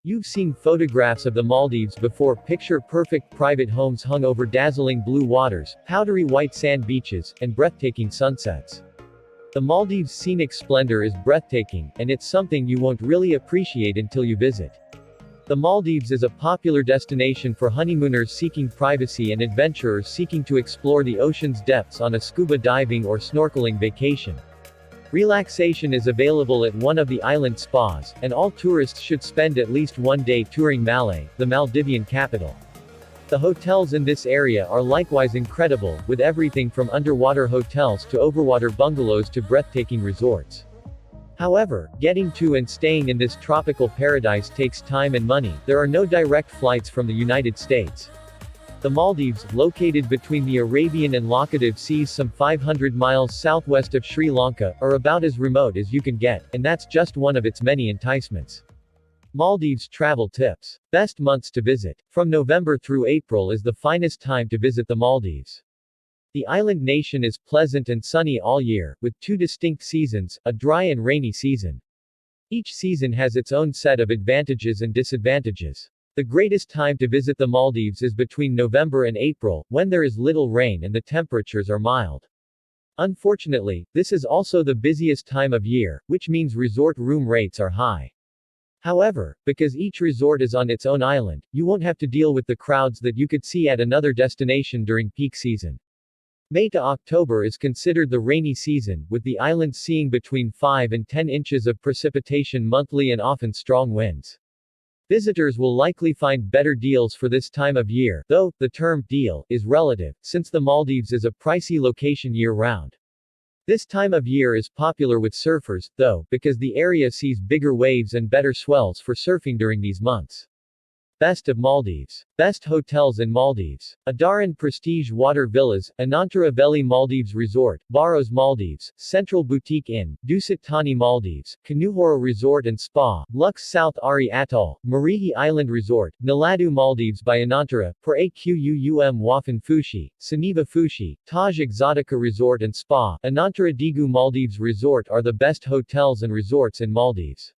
You've seen photographs of the Maldives before. Picture-perfect private homes hung over dazzling blue waters, powdery white sand beaches, and breathtaking sunsets. The Maldives' scenic splendor is breathtaking, and it's something you won't really appreciate until you visit. The Maldives is a popular destination for honeymooners seeking privacy and adventurers seeking to explore the ocean's depths on a scuba diving or snorkeling vacation. Relaxation is available at one of the island spas, and all tourists should spend at least one day touring Malé, the Maldivian capital. The hotels in this area are likewise incredible, with everything from underwater hotels to overwater bungalows to breathtaking resorts. However, getting to and staying in this tropical paradise takes time and money. There are no direct flights from the United States. The Maldives, located between the Arabian and Laccadive Seas some 500 miles southwest of Sri Lanka, are about as remote as you can get, and that's just one of its many enticements. Maldives travel tips. Best months to visit. From November through April is the finest time to visit the Maldives. The island nation is pleasant and sunny all year, with two distinct seasons, a dry and rainy season. Each season has its own set of advantages and disadvantages. The greatest time to visit the Maldives is between November and April, when there is little rain and the temperatures are mild. Unfortunately, this is also the busiest time of year, which means resort room rates are high. However, because each resort is on its own island, you won't have to deal with the crowds that you could see at another destination during peak season. May to October is considered the rainy season, with the islands seeing between 5 and 10 inches of precipitation monthly and often strong winds. Visitors will likely find better deals for this time of year, though, the term deal is relative, since the Maldives is a pricey location year-round. This time of year is popular with surfers, though, because the area sees bigger waves and better swells for surfing during these months. Best of Maldives. Best hotels in Maldives. Adaran Prestige Water Villas, Anantara Valley Maldives Resort, Barros Maldives, Central Boutique Inn, Dusit Thani Maldives, Kanuhora Resort and Spa, Lux South Ari Atoll, Marihi Island Resort, Naladu Maldives by Anantara, Per Aquum Wafan Fushi, Saniva Fushi, Taj Exotica Resort and Spa, Anantara Digu Maldives Resort are the best hotels and resorts in Maldives.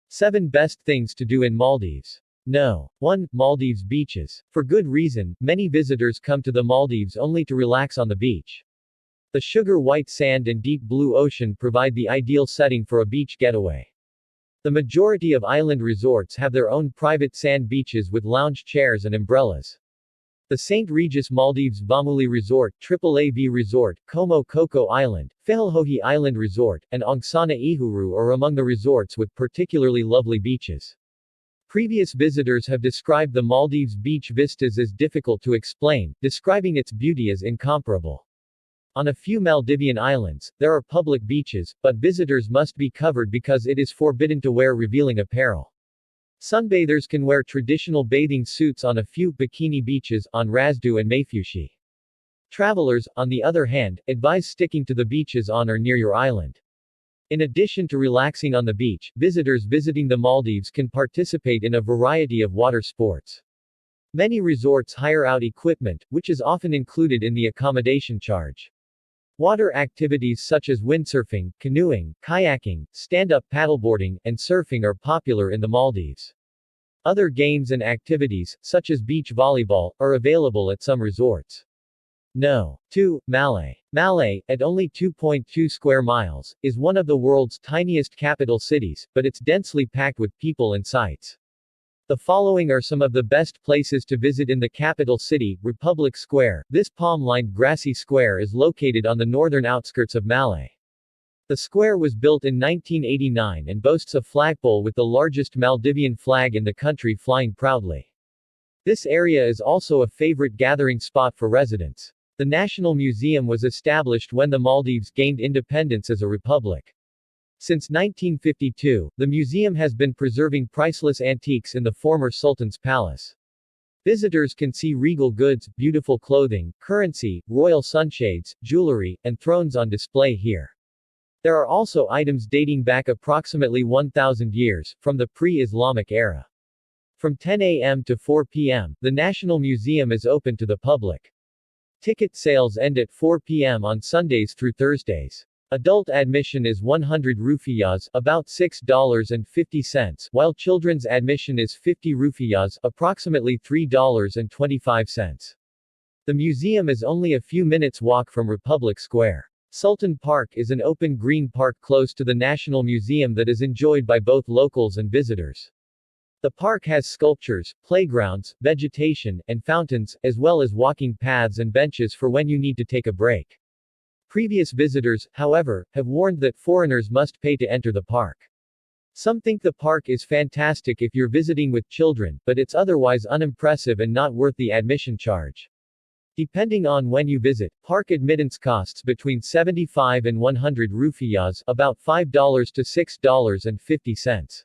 7 Best Things to Do in Maldives. No. 1. Maldives beaches. For good reason, many visitors come to the Maldives only to relax on the beach. The sugar white sand and deep blue ocean provide the ideal setting for a beach getaway. The majority of island resorts have their own private sand beaches with lounge chairs and umbrellas. The St. Regis Maldives Bamuli Resort, AAAV Resort, Como Coco Island, Fehilhohi Island Resort, and Ongsana Ihuru are among the resorts with particularly lovely beaches. Previous visitors have described the Maldives beach vistas as difficult to explain, describing its beauty as incomparable. On a few Maldivian islands, there are public beaches, but visitors must be covered because it is forbidden to wear revealing apparel. Sunbathers can wear traditional bathing suits on a few bikini beaches, on Razdu and Mayfushi. Travelers, on the other hand, advise sticking to the beaches on or near your island. In addition to relaxing on the beach, visitors visiting the Maldives can participate in a variety of water sports. Many resorts hire out equipment, which is often included in the accommodation charge. Water activities such as windsurfing, canoeing, kayaking, stand-up paddleboarding, and surfing are popular in the Maldives. Other games and activities, such as beach volleyball, are available at some resorts. No. 2. Malé. Malé, at only 2.2 square miles, is one of the world's tiniest capital cities, but it's densely packed with people and sights. The following are some of the best places to visit in the capital city: Republic Square. This palm-lined grassy square is located on the northern outskirts of Malé. The square was built in 1989 and boasts a flagpole with the largest Maldivian flag in the country flying proudly. This area is also a favorite gathering spot for residents. The National Museum was established when the Maldives gained independence as a republic. Since 1952, the museum has been preserving priceless antiques in the former Sultan's palace. Visitors can see regal goods, beautiful clothing, currency, royal sunshades, jewelry, and thrones on display here. There are also items dating back approximately 1,000 years, from the pre-Islamic era. From 10 a.m. to 4 p.m., the National Museum is open to the public. Ticket sales end at 4 p.m. on Sundays through Thursdays. Adult admission is 100 rupees, about $6.50, while children's admission is 50 rupees, approximately $3.25. The museum is only a few minutes walk from Republic Square. Sultan Park is an open green park close to the National Museum that is enjoyed by both locals and visitors. The park has sculptures, playgrounds, vegetation, and fountains, as well as walking paths and benches for when you need to take a break. Previous visitors, however, have warned that foreigners must pay to enter the park. Some think the park is fantastic if you're visiting with children, but it's otherwise unimpressive and not worth the admission charge. Depending on when you visit, park admittance costs between 75 and 100 rupees, about $5 to $6.50.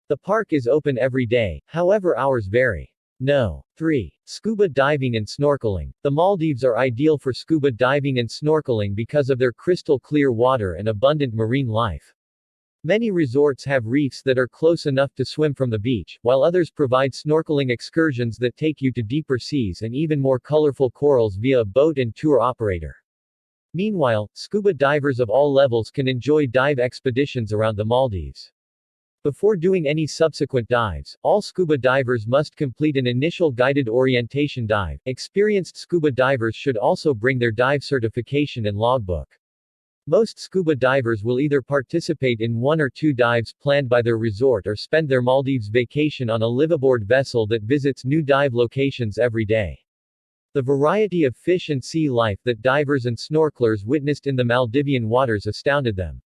The park is open every day, however hours vary. No. 3. Scuba diving and snorkeling. The Maldives are ideal for scuba diving and snorkeling because of their crystal clear water and abundant marine life. Many resorts have reefs that are close enough to swim from the beach, while others provide snorkeling excursions that take you to deeper seas and even more colorful corals via a boat and tour operator. Meanwhile, scuba divers of all levels can enjoy dive expeditions around the Maldives. Before doing any subsequent dives, all scuba divers must complete an initial guided orientation dive. Experienced scuba divers should also bring their dive certification and logbook. Most scuba divers will either participate in 1 or 2 dives planned by their resort or spend their Maldives vacation on a liveaboard vessel that visits new dive locations every day. The variety of fish and sea life that divers and snorkelers witnessed in the Maldivian waters astounded them.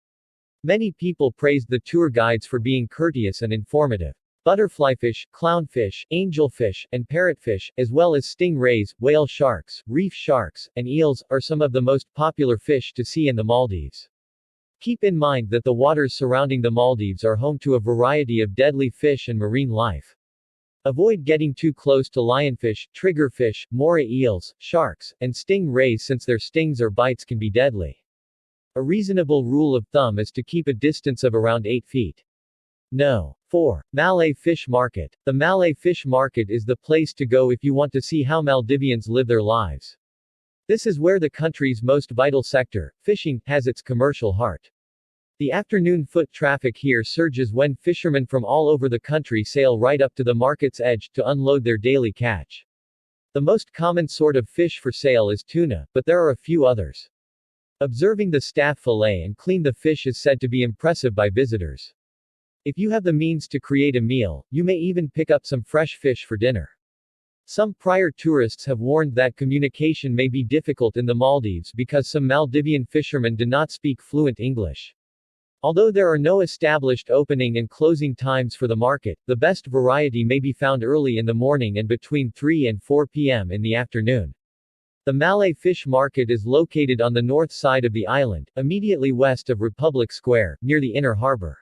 Many people praised the tour guides for being courteous and informative. Butterflyfish, clownfish, angelfish, and parrotfish, as well as stingrays, whale sharks, reef sharks, and eels, are some of the most popular fish to see in the Maldives. Keep in mind that the waters surrounding the Maldives are home to a variety of deadly fish and marine life. Avoid getting too close to lionfish, triggerfish, moray eels, sharks, and stingrays since their stings or bites can be deadly. A reasonable rule of thumb is to keep a distance of around 8 feet. No. 4. Malay Fish Market. The Malay Fish Market is the place to go if you want to see how Maldivians live their lives. This is where the country's most vital sector, fishing, has its commercial heart. The afternoon foot traffic here surges when fishermen from all over the country sail right up to the market's edge to unload their daily catch. The most common sort of fish for sale is tuna, but there are a few others. Observing the staff fillet and clean the fish is said to be impressive by visitors. If you have the means to create a meal, you may even pick up some fresh fish for dinner. Some prior tourists have warned that communication may be difficult in the Maldives because some Maldivian fishermen do not speak fluent English. Although there are no established opening and closing times for the market, the best variety may be found early in the morning and between 3 and 4 p.m. in the afternoon. The Malay Fish Market is located on the north side of the island, immediately west of Republic Square, near the inner harbor.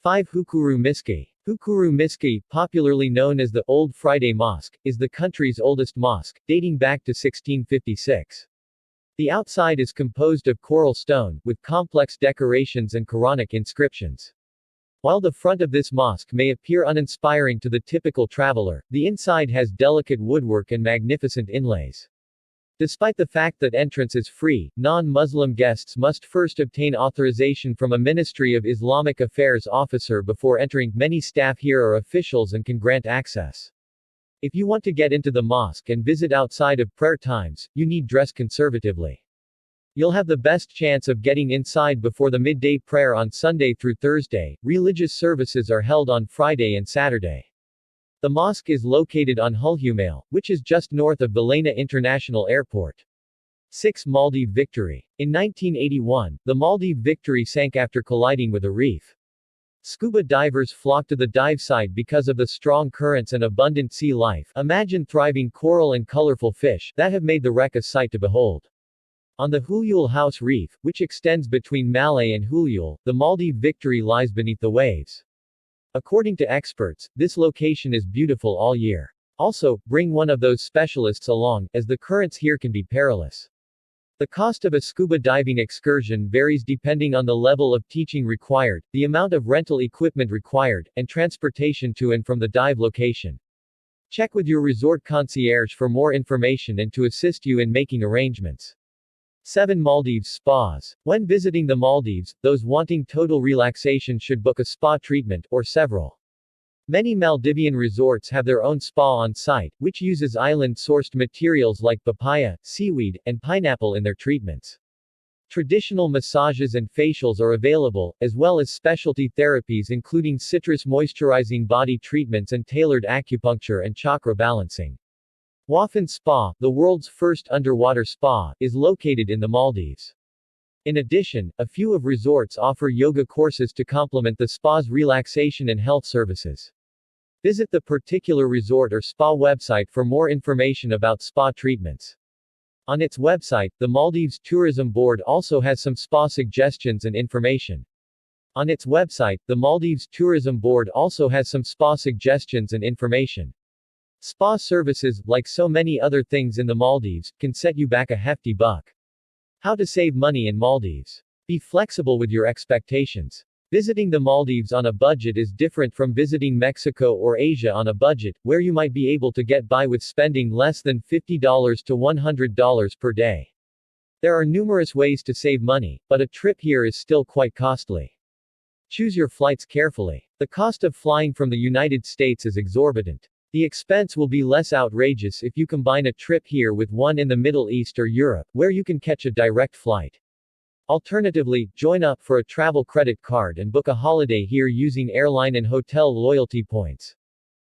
5. Hukuru Miski. Hukuru Miski, popularly known as the Old Friday Mosque, is the country's oldest mosque, dating back to 1656. The outside is composed of coral stone, with complex decorations and Quranic inscriptions. While the front of this mosque may appear uninspiring to the typical traveler, the inside has delicate woodwork and magnificent inlays. Despite the fact that entrance is free, non-Muslim guests must first obtain authorization from a Ministry of Islamic Affairs officer before entering. Many staff here are officials and can grant access. If you want to get into the mosque and visit outside of prayer times, you need dress conservatively. You'll have the best chance of getting inside before the midday prayer on Sunday through Thursday. Religious services are held on Friday and Saturday. The mosque is located on Hulhumail, which is just north of Belaina International Airport. 6. Maldive Victory. In 1981, the Maldive Victory sank after colliding with a reef. Scuba divers flock to the dive site because of the strong currents and abundant sea life. Imagine thriving coral and colorful fish that have made the wreck a sight to behold. On the Hulhul House Reef, which extends between Malay and Hulhul, the Maldive Victory lies beneath the waves. According to experts, this location is beautiful all year. Also, bring one of those specialists along, as the currents here can be perilous. The cost of a scuba diving excursion varies depending on the level of teaching required, the amount of rental equipment required, and transportation to and from the dive location. Check with your resort concierge for more information and to assist you in making arrangements. 7 Maldives Spas. When visiting the Maldives, those wanting total relaxation should book a spa treatment, or several. Many Maldivian resorts have their own spa on site, which uses island-sourced materials like papaya, seaweed, and pineapple in their treatments. Traditional massages and facials are available, as well as specialty therapies including citrus moisturizing body treatments and tailored acupuncture and chakra balancing. Wafan Spa, the world's first underwater spa, is located in the Maldives. In addition, a few of resorts offer yoga courses to complement the spa's relaxation and health services. Visit the particular resort or spa website for more information about spa treatments. On its website, the Maldives Tourism Board also has some spa suggestions and information. On its website, the Maldives Tourism Board also has some spa suggestions and information. Spa services, like so many other things in the Maldives, can set you back a hefty buck. How to save money in Maldives. Be flexible with your expectations. Visiting the Maldives on a budget is different from visiting Mexico or Asia on a budget, where you might be able to get by with spending less than $50 to $100 per day. There are numerous ways to save money, but a trip here is still quite costly. Choose your flights carefully. The cost of flying from the United States is exorbitant. The expense will be less outrageous if you combine a trip here with one in the Middle East or Europe, where you can catch a direct flight. Alternatively, join up for a travel credit card and book a holiday here using airline and hotel loyalty points.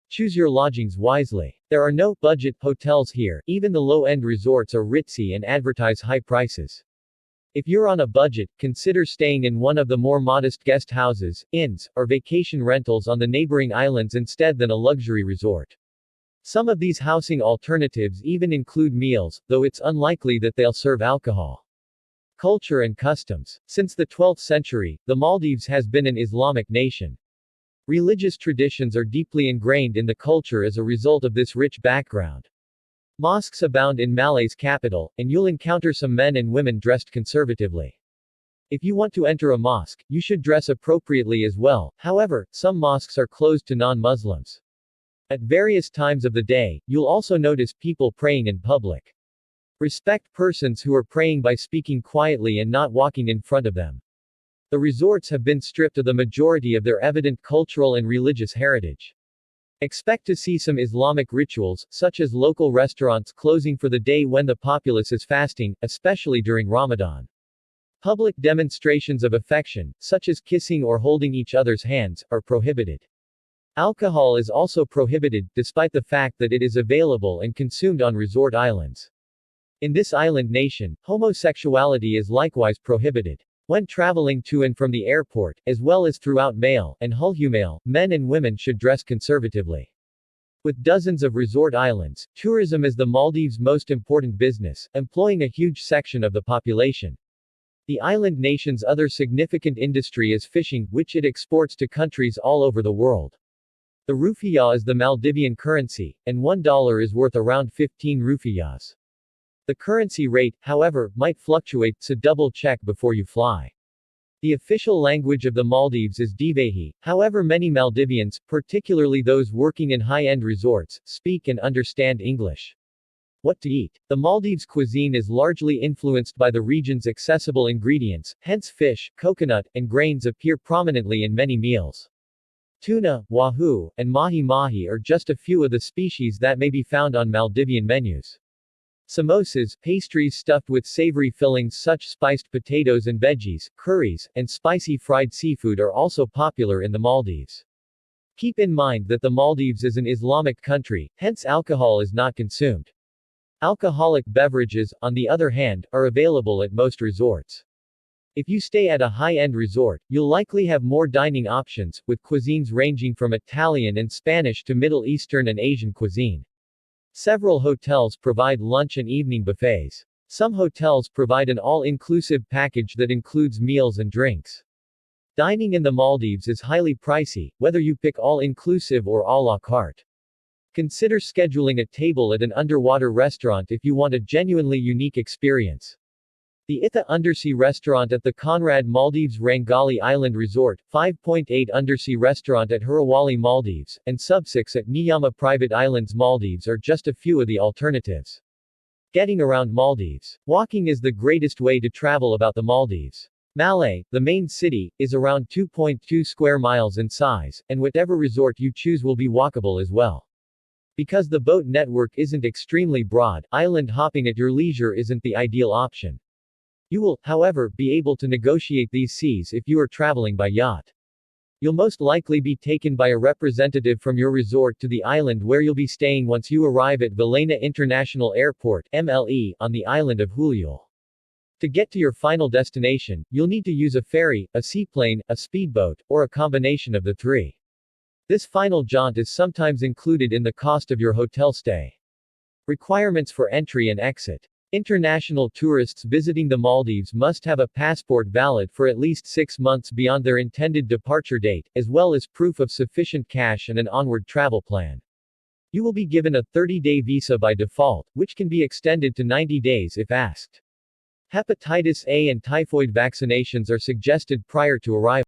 Choose your lodgings wisely. There are no budget hotels here, even the low-end resorts are ritzy and advertise high prices. If you're on a budget, consider staying in one of the more modest guest houses, inns, or vacation rentals on the neighboring islands instead than a luxury resort. Some of these housing alternatives even include meals, though it's unlikely that they'll serve alcohol. Culture and customs. Since the 12th century, the Maldives has been an Islamic nation. Religious traditions are deeply ingrained in the culture as a result of this rich background. Mosques abound in Malay's capital, and you'll encounter some men and women dressed conservatively. If you want to enter a mosque, you should dress appropriately as well. However, some mosques are closed to non-Muslims. At various times of the day, you'll also notice people praying in public. Respect persons who are praying by speaking quietly and not walking in front of them. The resorts have been stripped of the majority of their evident cultural and religious heritage. Expect to see some Islamic rituals, such as local restaurants closing for the day when the populace is fasting, especially during Ramadan. Public demonstrations of affection, such as kissing or holding each other's hands, are prohibited. Alcohol is also prohibited, despite the fact that it is available and consumed on resort islands. In this island nation, homosexuality is likewise prohibited. When traveling to and from the airport, as well as throughout Male and Hulhumale, men and women should dress conservatively. With dozens of resort islands, tourism is the Maldives' most important business, employing a huge section of the population. The island nation's other significant industry is fishing, which it exports to countries all over the world. The rufiyaa is the Maldivian currency, and $1 is worth around 15 rufiyaas. The currency rate, however, might fluctuate, so double-check before you fly. The official language of the Maldives is Divehi, however many Maldivians, particularly those working in high-end resorts, speak and understand English. What to eat. The Maldives cuisine is largely influenced by the region's accessible ingredients, hence fish, coconut, and grains appear prominently in many meals. Tuna, wahoo, and mahi-mahi are just a few of the species that may be found on Maldivian menus. Samosas, pastries stuffed with savory fillings such spiced potatoes and veggies, curries, and spicy fried seafood are also popular in the Maldives. Keep in mind that the Maldives is an Islamic country, hence alcohol is not consumed. Alcoholic beverages, on the other hand, are available at most resorts. If you stay at a high-end resort, you'll likely have more dining options, with cuisines ranging from Italian and Spanish to Middle Eastern and Asian cuisine. Several hotels provide lunch and evening buffets. Some hotels provide an all-inclusive package that includes meals and drinks. Dining in the Maldives is highly pricey, whether you pick all-inclusive or à la carte. Consider scheduling a table at an underwater restaurant if you want a genuinely unique experience. The Itha Undersea Restaurant at the Conrad Maldives Rangali Island Resort, 5.8 Undersea Restaurant at Harawali Maldives, and Sub 6 at Niyama Private Islands Maldives are just a few of the alternatives. Getting around Maldives. Walking is the greatest way to travel about the Maldives. Malé, the main city, is around 2.2 square miles in size, and whatever resort you choose will be walkable as well. Because the boat network isn't extremely broad, island hopping at your leisure isn't the ideal option. You will, however, be able to negotiate these seas if you are traveling by yacht. You'll most likely be taken by a representative from your resort to the island where you'll be staying once you arrive at Vilena International Airport (MLE) on the island of Hulul. To get to your final destination, you'll need to use a ferry, a seaplane, a speedboat, or a combination of the three. This final jaunt is sometimes included in the cost of your hotel stay. Requirements for entry and exit. International tourists visiting the Maldives must have a passport valid for at least 6 months beyond their intended departure date, as well as proof of sufficient cash and an onward travel plan. You will be given a 30-day visa by default, which can be extended to 90 days if asked. Hepatitis A and typhoid vaccinations are suggested prior to arrival.